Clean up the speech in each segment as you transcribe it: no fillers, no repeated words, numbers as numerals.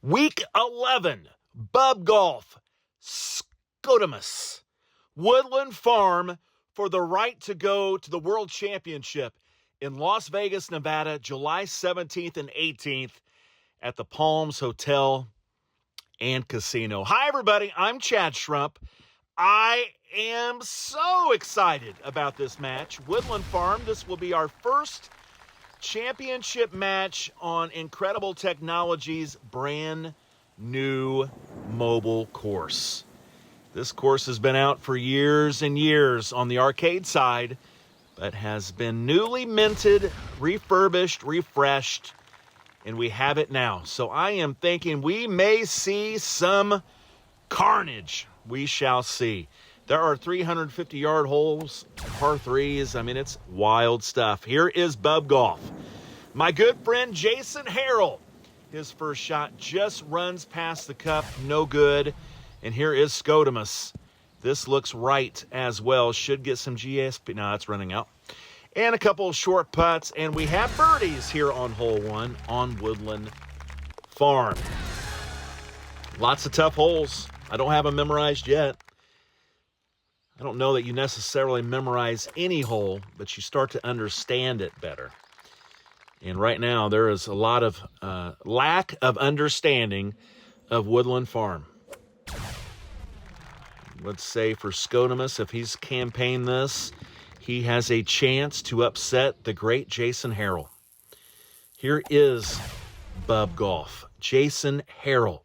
Week 11, Bubgolf, Skotamus, Woodland Farm for the right to go to the World Championship in Las Vegas, Nevada, July 17th and 18th at the Palms Hotel and Casino. Hi, everybody. I'm Chad Shrump. I am so excited about this match. Woodland Farm, this will be our first championship match on Incredible Technologies' brand new mobile course. This course has been out for years and years on the arcade side, but has been newly minted, refurbished, refreshed, and we have it now. So I am thinking we may see some carnage. We shall see. There are 350-yard holes, par threes. I mean, it's wild stuff. Here is Bubgolf. My good friend Jason Harrell. His first shot just runs past the cup, no good. And here is Skotamus. This looks right as well. Should get some GSP. No, it's running out. And a couple of short putts. And we have birdies here on hole one on Woodland Farm. Lots of tough holes. I don't have them memorized yet. I don't know that you necessarily memorize any hole, but you start to understand it better. And right now, there is a lot of lack of understanding of Woodland Farm. Let's say for Skotamus, if he's campaigned this, he has a chance to upset the great Jason Harrell. Here is Bubgolf. Jason Harrell.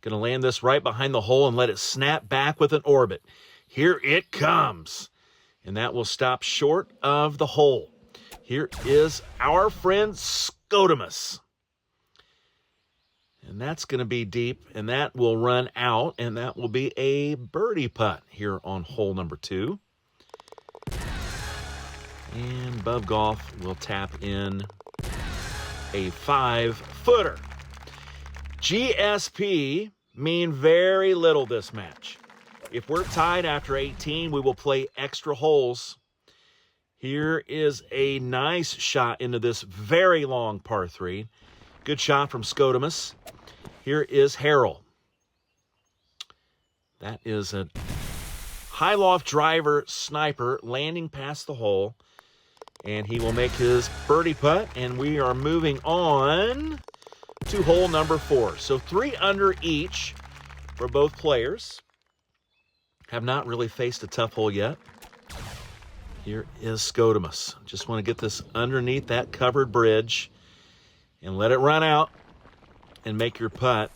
Going to land this right behind the hole and let it snap back with an orbit. Here it comes. And that will stop short of the hole. Here is our friend Skotamus. And that's going to be deep, and that will run out, and that will be a birdie putt here on hole number 2. And Bubgolf will tap in a 5-footer. GSP mean very little this match. If we're tied after 18, we will play extra holes. Here is a nice shot into this very long par 3. Good shot from Skotamus. Here is Harrell. That is a high loft driver sniper landing past the hole. And he will make his birdie putt. And we are moving on to hole number 4. So 3 under each for both players. Have not really faced a tough hole yet. Here is Skotamus. Just want to get this underneath that covered bridge and let it run out and make your putt.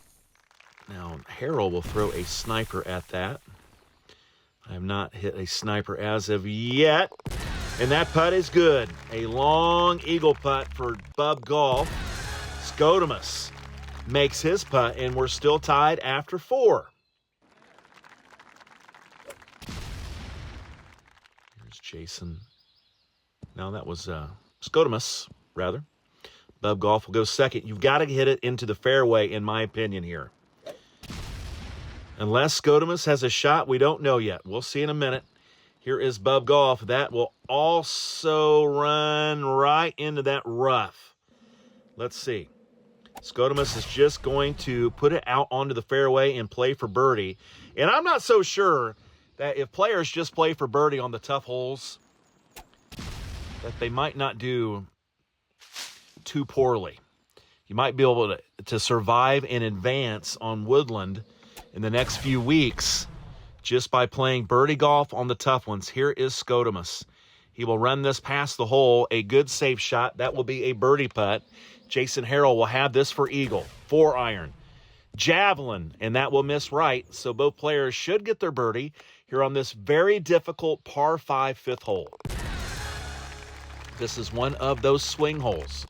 Now, Harrell will throw a sniper at that. I have not hit a sniper as of yet. And that putt is good. A long eagle putt for Bubgolf. Skotamus makes his putt, and we're still tied after 4. Here's Jason. No, that was Skotamus, rather. Bubgolf will go second. You've got to hit it into the fairway, in my opinion, here. Unless Skotamus has a shot, we don't know yet. We'll see in a minute. Here is Bubgolf. That will also run right into that rough. Let's see. Skotamus is just going to put it out onto the fairway and play for birdie. And I'm not so sure that if players just play for birdie on the tough holes, that they might not do too poorly. You might be able to survive and advance on Woodland in the next few weeks just by playing birdie golf on the tough ones. Here is Skotamus. He will run this past the hole, a good safe shot. That will be a birdie putt. Jason Harrell will have this for eagle, 4-iron. Javelin, and that will miss right. So both players should get their birdie here on this very difficult par 5 fifth hole. This is one of those swing holes.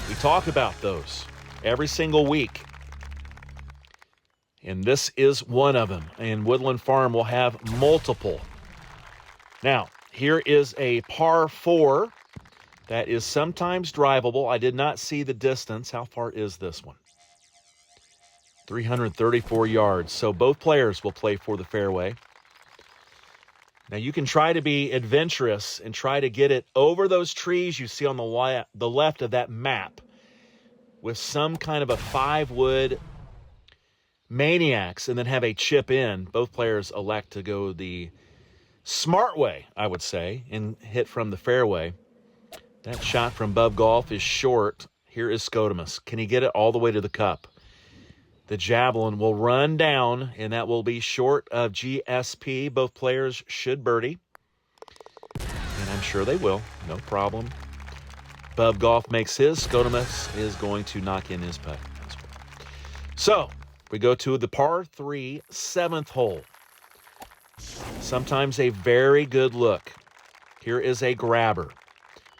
We talk about those every single week. And this is one of them. And Woodland Farm will have multiple. Now, here is a par 4 that is sometimes drivable. I did not see the distance. How far is this one? 334 yards. So both players will play for the fairway. Now, you can try to be adventurous and try to get it over those trees you see on the left of that map with some kind of a 5-wood maniacs and then have a chip in. Both players elect to go the smart way, I would say, and hit from the fairway. That shot from Bubgolf is short. Here is Skotamus. Can he get it all the way to the cup? The javelin will run down, and that will be short of GSP. Both players should birdie, and I'm sure they will. No problem. Bubgolf makes his. Skotamus is going to knock in his putt as well. So we go to the par 3 7th hole. Sometimes a very good look. Here is a grabber.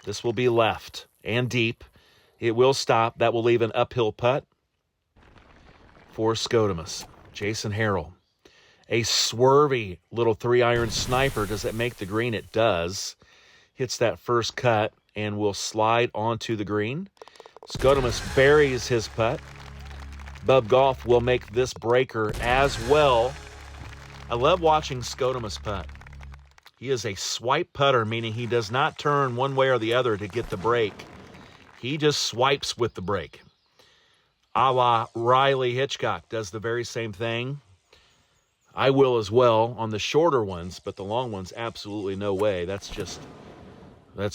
This will be left and deep. It will stop. That will leave an uphill putt for Skotamus. Jason Harrell. A swervy little 3-iron sniper. Does that make the green? It does. Hits that first cut and will slide onto the green. Skotamus buries his putt. Bubgolf will make this breaker as well. I love watching Skotamus putt. He is a swipe putter, meaning he does not turn one way or the other to get the break. He just swipes with the break. A la Riley Hitchcock does the very same thing. I will as well on the shorter ones, but the long ones, absolutely no way. That's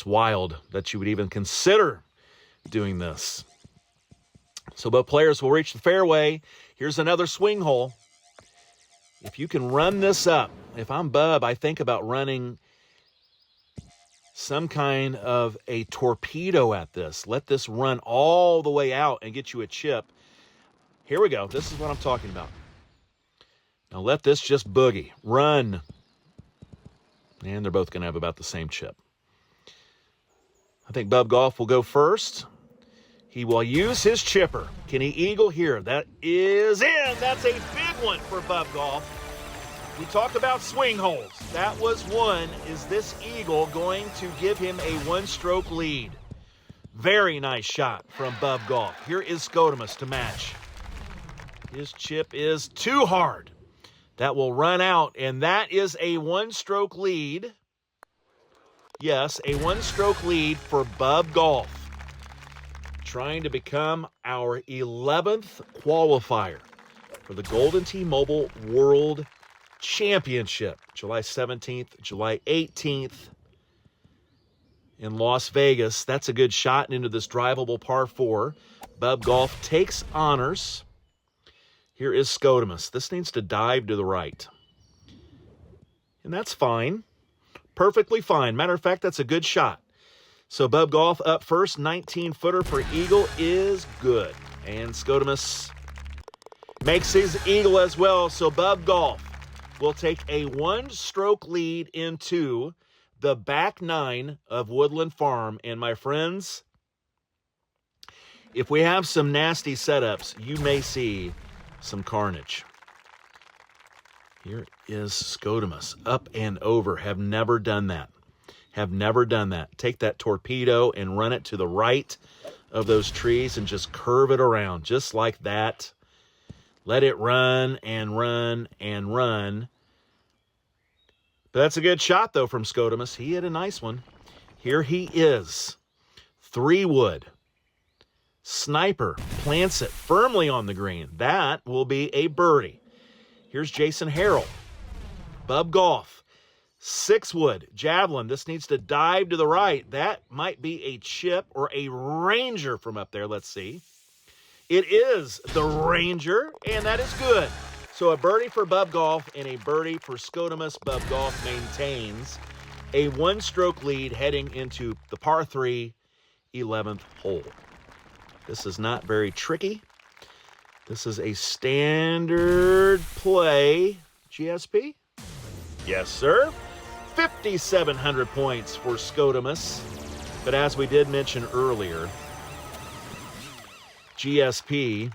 wild that you would even consider doing this. So both players will reach the fairway. Here's another swing hole. If you can run this up, if I'm Bub, I think about running some kind of a torpedo at this. Let this run all the way out and get you a chip. Here we go. This is what I'm talking about. Now let this just boogie. Run. And they're both going to have about the same chip. I think Bubgolf will go first. He will use his chipper. Can he eagle here? That is in. That's a big one for Bubgolf. We talked about swing holes. That was one. Is this eagle going to give him a one-stroke lead? Very nice shot from Bubgolf. Here is Skotamus to match. His chip is too hard. That will run out, and that is a one-stroke lead. Yes, a one-stroke lead for Bubgolf. Trying to become our 11th qualifier for the Golden T-Mobile World Championship. July 17th, July 18th in Las Vegas. That's a good shot into this drivable par 4. Bubgolf takes honors. Here is Skotamus. This needs to dive to the right. And that's fine. Perfectly fine. Matter of fact, that's a good shot. So Bubgolf up first. 19-footer for eagle is good. And Skotamus makes his eagle as well. So Bubgolf will take a one-stroke lead into the back 9 of Woodland Farm. And my friends, if we have some nasty setups, you may see some carnage. Here is Skotamus. Up and over. Have never done that. Have never done that. Take that torpedo and run it to the right of those trees and just curve it around. Just like that. Let it run and run and run. But that's a good shot, though, from Skotamus. He hit a nice one. Here he is. 3-wood. Sniper plants it firmly on the green. That will be a birdie. Here's Jason Harrell. Bubgolf. 6-wood. Javelin. This needs to dive to the right. That might be a chip or a ranger from up there. Let's see. It is the ranger, and that is good. So a birdie for Bubgolf and a birdie for Skotamus. Bubgolf maintains a one-stroke lead heading into the par 3 11th hole. This is not very tricky. This is a standard play. GSP? Yes, sir. 5,700 points for Skotamus. But as we did mention earlier, GSP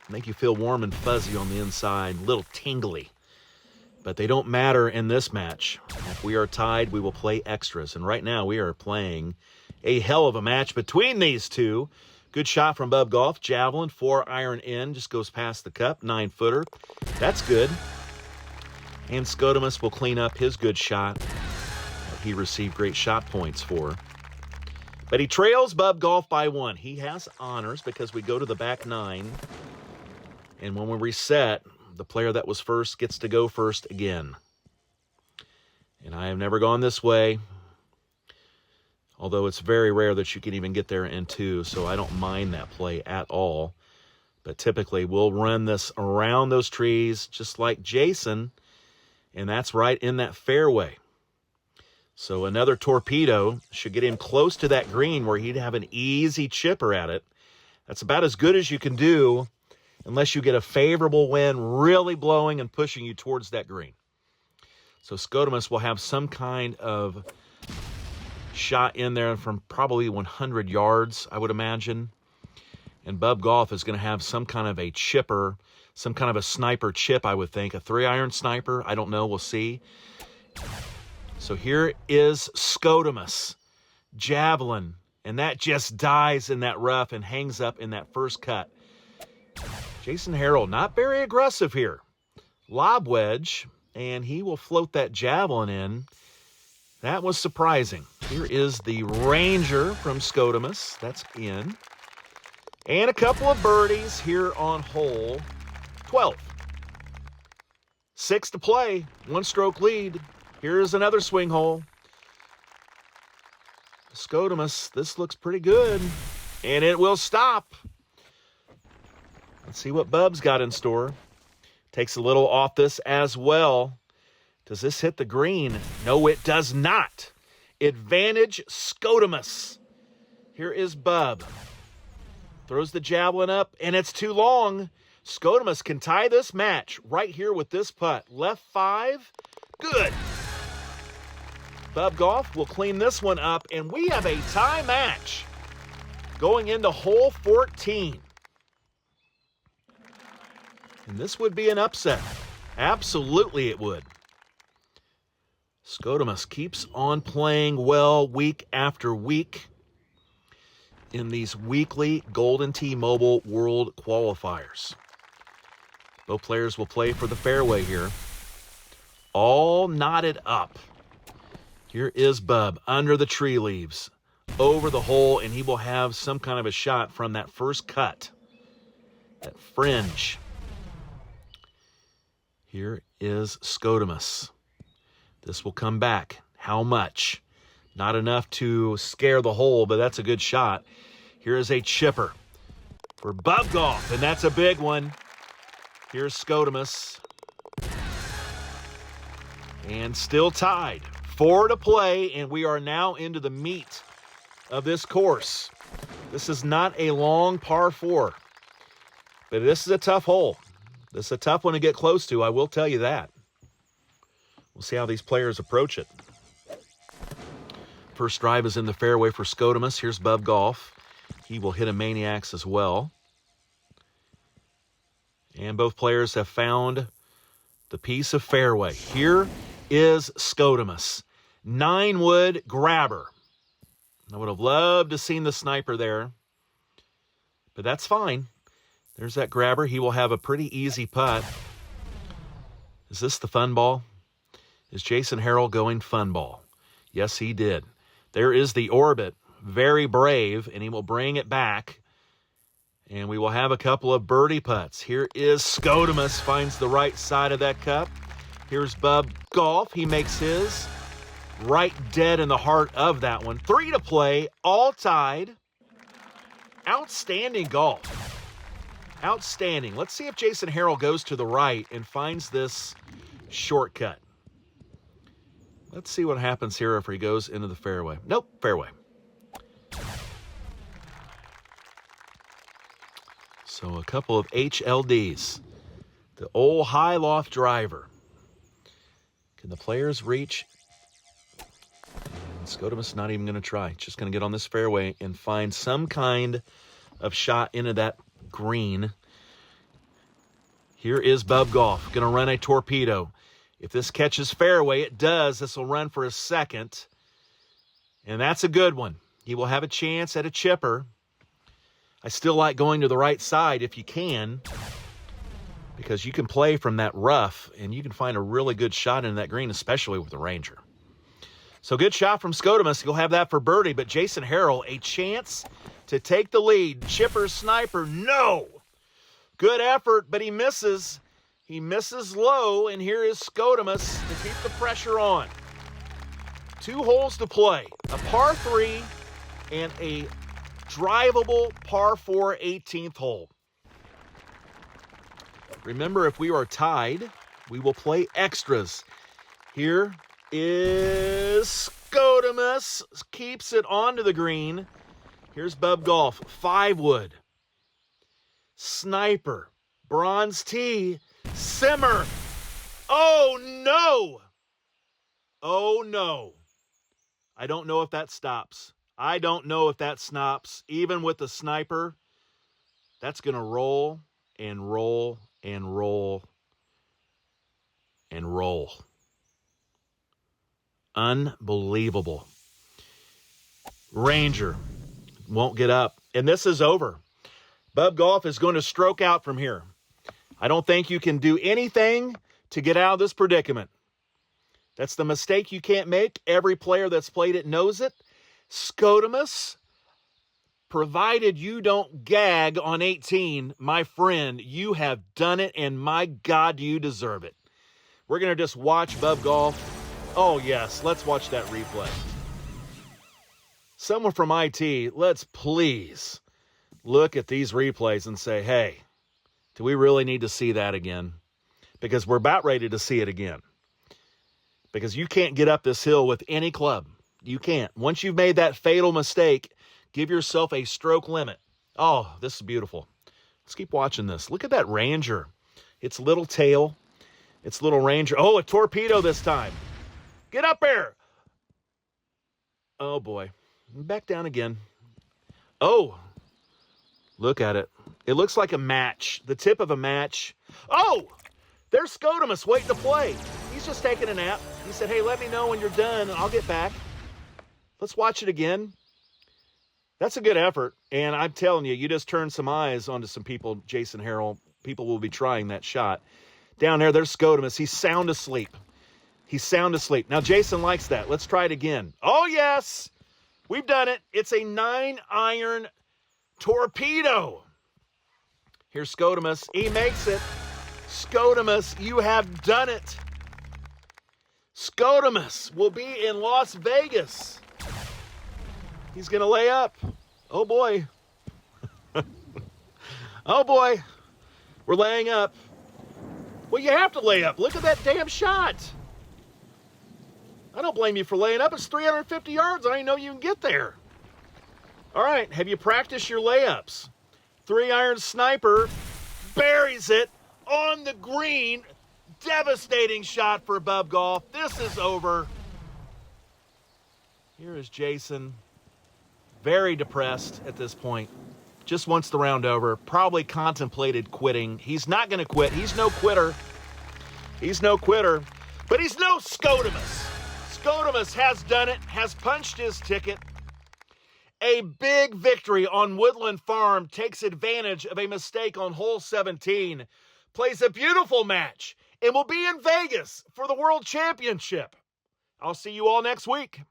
make you feel warm and fuzzy on the inside, a little tingly. But they don't matter in this match. If we are tied, we will play extras. And right now we are playing a hell of a match between these two. Good shot from Bubgolf. Javelin, 4-iron in, just goes past the cup. 9-footer. That's good. And Skotamus will clean up his good shot that he received great shot points for. But he trails Bubgolf by 1. He has honors because we go to the back 9. And when we reset, the player that was first gets to go first again. And I have never gone this way, although it's very rare that you can even get there in two, so I don't mind that play at all. But typically, we'll run this around those trees, just like Jason, and that's right in that fairway. So another torpedo should get him close to that green where he'd have an easy chipper at it. That's about as good as you can do unless you get a favorable wind really blowing and pushing you towards that green. So Skotamus will have some kind of shot in there from probably 100 yards, I would imagine. And Bubgolf is going to have some kind of a chipper, some kind of a sniper chip, I would think. A 3-iron sniper, I don't know, we'll see. So here is Skotamus, javelin, and that just dies in that rough and hangs up in that first cut. Jason Harrell, not very aggressive here. Lob wedge, and he will float that javelin in. That was surprising. Here is the Ranger from Skotamus. That's in. And a couple of birdies here on hole 12. 6 to play, 1-stroke lead. Here's another swing hole. Skotamus, this looks pretty good. And it will stop. Let's see what Bub's got in store. Takes a little off this as well. Does this hit the green? No, it does not. Advantage Skotamus. Here is Bub. Throws the javelin up, and it's too long. Skotamus can tie this match right here with this putt. Left 5. Good. Bubgolf will clean this one up, and we have a tie match going into hole 14. And this would be an upset. Absolutely it would. Skotamus keeps on playing well week after week in these weekly Golden Tee Mobile World Qualifiers. Both players will play for the fairway here. All knotted up. Here is Bub under the tree leaves, over the hole, and he will have some kind of a shot from that first cut, that fringe. Here is Skotamus. This will come back. How much? Not enough to scare the hole, but that's a good shot. Here is a chipper for Bubgolf, and that's a big one. Here's Skotamus. And still tied. 4 to play, and we are now into the meat of this course. This is not a long par 4, but this is a tough hole. This is a tough one to get close to, I will tell you that. We'll see how these players approach it. First drive is in the fairway for Skotamus. Here's Bubgolf. He will hit a Maniacs as well. And both players have found the piece of fairway. Here is Skotamus. 9-wood grabber. I would have loved to seen the sniper there, but that's fine. There's that grabber. He will have a pretty easy putt. Is this the fun ball? Is Jason Harrell going fun ball? Yes, he did. There is the orbit. Very brave, and he will bring it back. And we will have a couple of birdie putts. Here is Skotamus, finds the right side of that cup. Here's Bubgolf. He makes his. Right dead in the heart of that one. 3 to play, all tied. Outstanding golf. Outstanding. Let's see if Jason Harrell goes to the right and finds this shortcut. Let's see what happens here if he goes into the fairway. Nope, fairway. So a couple of HLDs. The old high loft driver. Can the players reach? And Skotamus not even going to try. Just going to get on this fairway and find some kind of shot into that green. Here is Bubgolf. Going to run a torpedo. If this catches fairway, it does. This will run for a second. And that's a good one. He will have a chance at a chipper. I still like going to the right side if you can, because you can play from that rough and you can find a really good shot in that green, especially with the Ranger. So good shot from Skotamus. You'll have that for birdie, but Jason Harrell, a chance to take the lead. Chipper, sniper, no. Good effort, but he misses. He misses low, and here is Skotamus to keep the pressure on. 2 holes to play, a par 3 and a drivable par 4 18th hole. Remember, if we are tied, we will play extras. Here is Skotamus, keeps it onto the green. Here's Bubgolf, 5-wood. Sniper, bronze tee, simmer. Oh no! Oh no. I don't know if that stops. I don't know if that stops. Even with the sniper, that's going to roll and roll and roll and roll. Unbelievable. Ranger won't get up. And this is over. Bubgolf is going to stroke out from here. I don't think you can do anything to get out of this predicament. That's the mistake you can't make. Every player that's played it knows it. Skotamus, provided you don't gag on 18, my friend, you have done it, and my God, you deserve it. We're going to just watch Bubgolf. Oh, yes, let's watch that replay. Someone from IT, let's please look at these replays and say, hey, do we really need to see that again? Because we're about ready to see it again. Because you can't get up this hill with any club. You can't. Once you've made that fatal mistake, give yourself a stroke limit. Oh, this is beautiful. Let's keep watching this. Look at that Ranger. Its little tail. Its little Ranger. Oh, a torpedo this time. Get up there. Oh, boy. Back down again. Oh, look at it. It looks like a match. The tip of a match. Oh, there's Skotamus waiting to play. He's just taking a nap. He said, hey, let me know when you're done, and I'll get back. Let's watch it again. That's a good effort. And I'm telling you, you just turned some eyes onto some people, Jason Harrell. People will be trying that shot. Down there, there's Skotamus. He's sound asleep. He's sound asleep. Now, Jason likes that. Let's try it again. Oh, yes. We've done it. It's a 9-iron torpedo. Here's Skotamus. He makes it. Skotamus, you have done it. Skotamus will be in Las Vegas. He's going to lay up. Oh, boy. Oh, boy. We're laying up. Well, you have to lay up. Look at that damn shot. I don't blame you for laying up. It's 350 yards. I didn't know you can get there. All right. Have you practiced your layups? 3-iron sniper buries it on the green. Devastating shot for Bubgolf. This is over. Here is Jason. Very depressed at this point. Just wants the round over. Probably contemplated quitting. He's not going to quit. He's no quitter. He's no quitter. But he's no Skotamus. Skotamus has done it. Has punched his ticket. A big victory on Woodland Farm. Takes advantage of a mistake on hole 17. Plays a beautiful match. And will be in Vegas for the World Championship. I'll see you all next week.